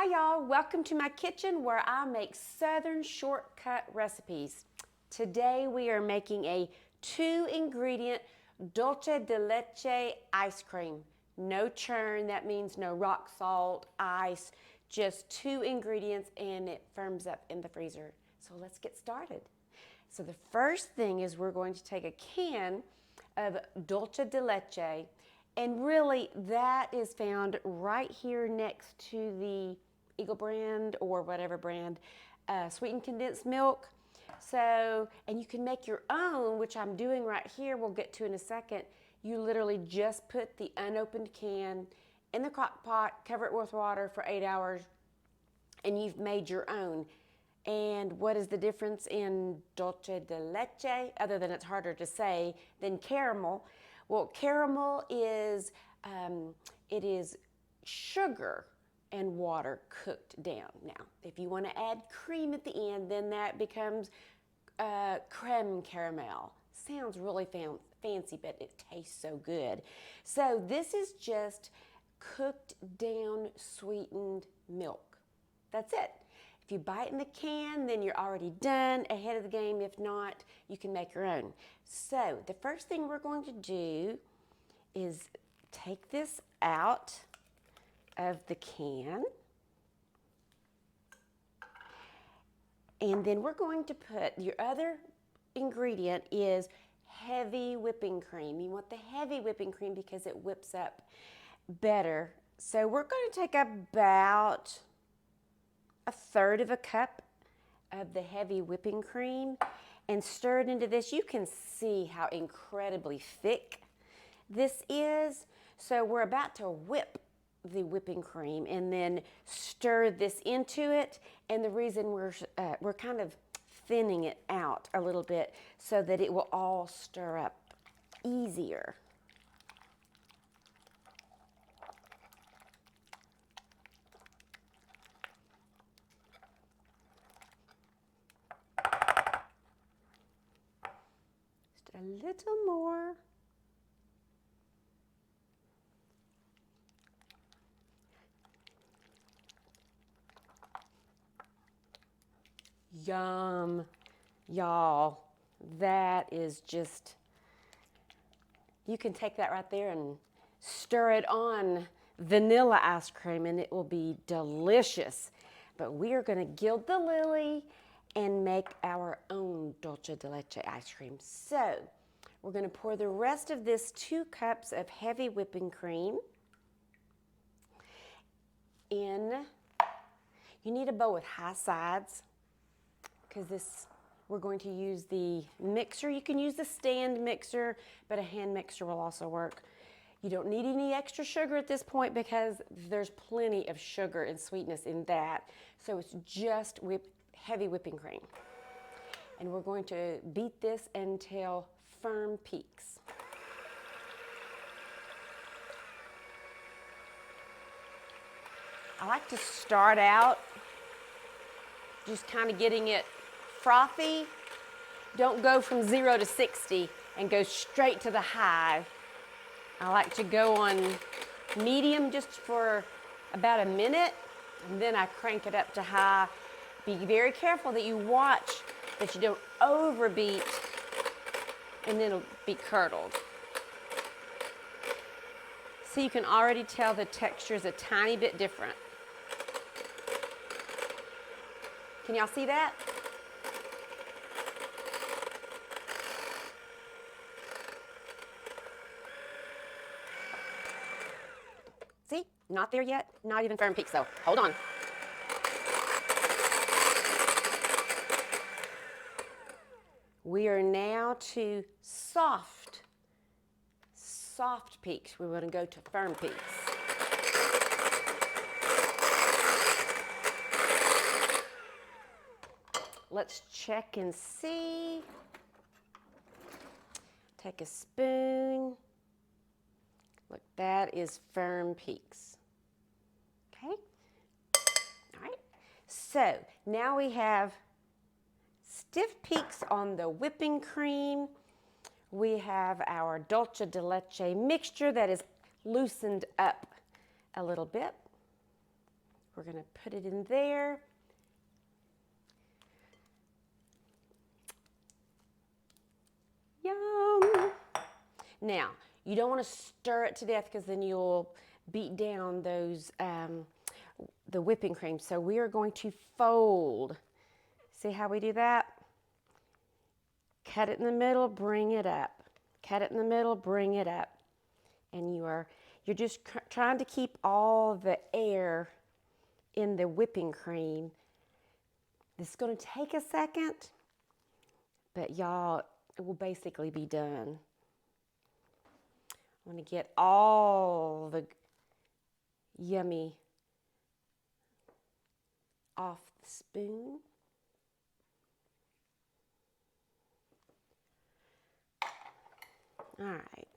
Hi y'all, welcome to my kitchen where I make Southern shortcut recipes. Today we are making a 2-ingredient Dulce de Leche ice cream. No churn, that means no rock salt, ice, just 2 ingredients and it firms up in the freezer. So let's get started. So the first thing is we're going to take a can of Dulce de Leche, and really that is found right here next to the Eagle brand or whatever brand sweetened condensed milk. So, and you can make your own, which I'm doing right here, we'll get to in a second. You literally just put the unopened can in the crock pot, cover it with water for 8 hours, and you've made your own. And what is the difference in Dulce de Leche, other than it's harder to say, than caramel? Well, caramel is, it is sugar and water cooked down. Now, if you want to add cream at the end, then that becomes creme caramel. Sounds really fancy, but it tastes so good. So this is just cooked down sweetened milk. That's it. If you buy it in the can, then you're already done, ahead of the game. If not, you can make your own. So the first thing we're going to do is take this out of the can. And then we're going to put, your other ingredient is heavy whipping cream. You want the heavy whipping cream because it whips up better. So we're going to take about 1/3 of a cup of the heavy whipping cream and stir it into this. You can see how incredibly thick this is. So we're about to whip the whipping cream and then stir this into it. And the reason we're kind of thinning it out a little bit so that it will all stir up easier. A little more. Yum, y'all. That is just, you can take that right there and stir it on vanilla ice cream and it will be delicious. But we are going to gild the lily and make our own Dulce de Leche ice cream. So we're going to pour the rest of this 2 cups of heavy whipping cream in. You need a bowl with high sides because this, we're going to use the mixer. You can use the stand mixer, but a hand mixer will also work. You don't need any extra sugar at this point because there's plenty of sugar and sweetness in that. So it's just heavy whipping cream. And we're going to beat this until firm peaks. I like to start out just kind of getting it frothy. Don't go from 0 to 60 and go straight to the high. I like to go on medium just for about a minute, and then I crank it up to high. Be very careful that you watch that you don't overbeat and then it'll be curdled. So you can already tell the texture is a tiny bit different. Can y'all see that? See, not there yet, not even firm peaks though. Hold on. We are now to soft peaks. We're going to go to firm peaks. Let's check and see. Take a spoon. Look, that is firm peaks. Okay? All right. So now we have stiff peaks on the whipping cream. We have our Dulce de Leche mixture that is loosened up a little bit. We're going to put it in there. Yum! Now, you don't want to stir it to death because then you'll beat down those the whipping cream. So we are going to fold. See how we do that? Cut it in the middle, bring it up. Cut it in the middle, bring it up. And you're just trying to keep all the air in the whipping cream. This is going to take a second, but y'all, it will basically be done. I want to get all the yummy off the spoon. All right.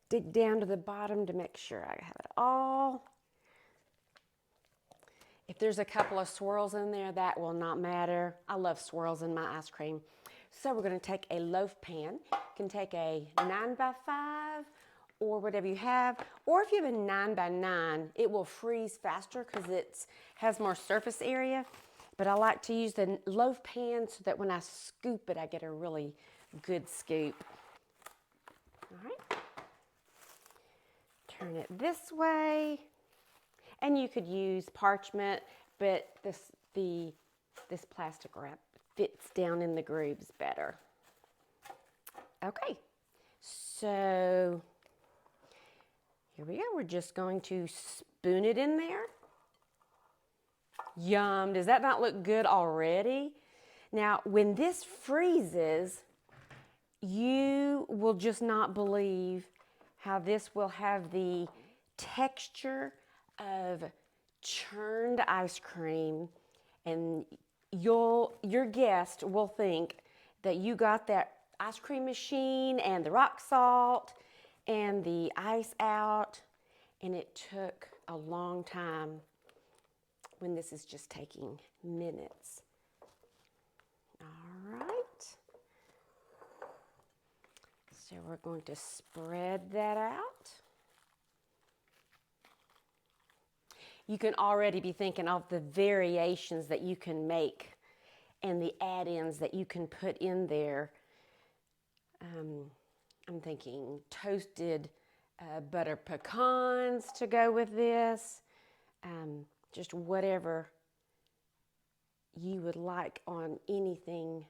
Dig down to the bottom to make sure I have it all. If there's a couple of swirls in there, that will not matter. I love swirls in my ice cream. So we're going to take a loaf pan. You can take a 9x5 or whatever you have. Or if you have a 9x9, it will freeze faster because it has more surface area. But I like to use the loaf pan so that when I scoop it, I get a really good scoop. All right. Turn it this way. And you could use parchment, but this plastic wrap fits down in the grooves better. Okay, so here we go. We're just going to spoon it in there. Yum, does that not look good already? Now, when this freezes, you will just not believe how this will have the texture of churned ice cream, and your guest will think that you got that ice cream machine and the rock salt and the ice out, and it took a long time when this is just taking minutes. All right. So we're going to spread that out. You can already be thinking of the variations that you can make and the add-ins that you can put in there. I'm thinking toasted butter pecans to go with this. Just whatever you would like on anything.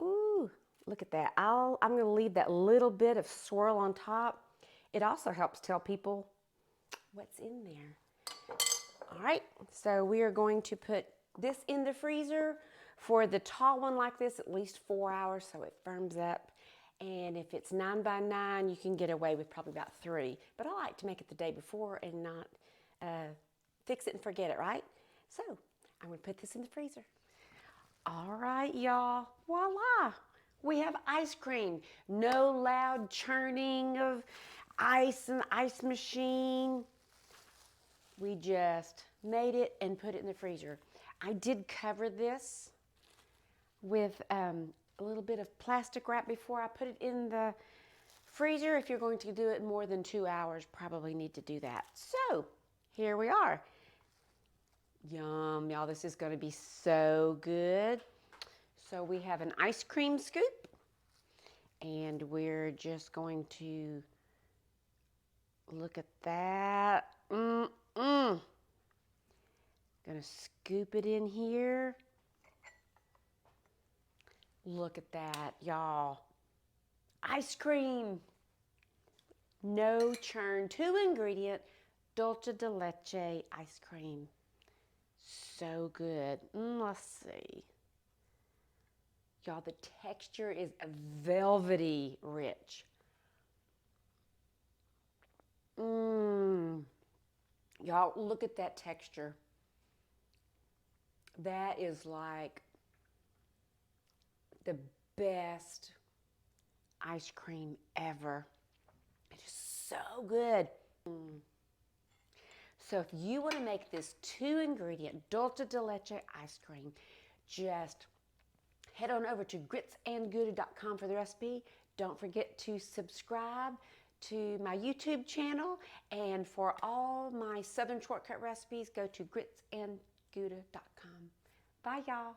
Ooh, look at that. I'm going to leave that little bit of swirl on top. It also helps tell people what's in there. All right, so we are going to put this in the freezer for the tall one like this at least 4 hours so it firms up. And if it's 9x9, you can get away with probably about 3. But I like to make it the day before and not fix it and forget it, right? So I'm going to put this in the freezer. All right, y'all, voila. We have ice cream. No loud churning of ice in the ice machine. We just made it and put it in the freezer. I did cover this with a little bit of plastic wrap before I put it in the freezer. If you're going to do it more than 2 hours, probably need to do that. So here we are. Yum, y'all, this is going to be so good. So we have an ice cream scoop, and we're just going to look at that. Gonna scoop it in here. Look at that, y'all. Ice cream. No churn, 2-ingredient Dulce de Leche ice cream. So good. Let's see. Y'all, the texture is velvety rich. Y'all, look at that texture. That is like the best ice cream ever. It is so good. So if you want to make this 2-ingredient Dulce de Leche ice cream, just head on over to gritsandgouda.com for the recipe. Don't forget to subscribe to my YouTube channel, and for all my Southern shortcut recipes, go to gritsandgouda.com. Bye, y'all.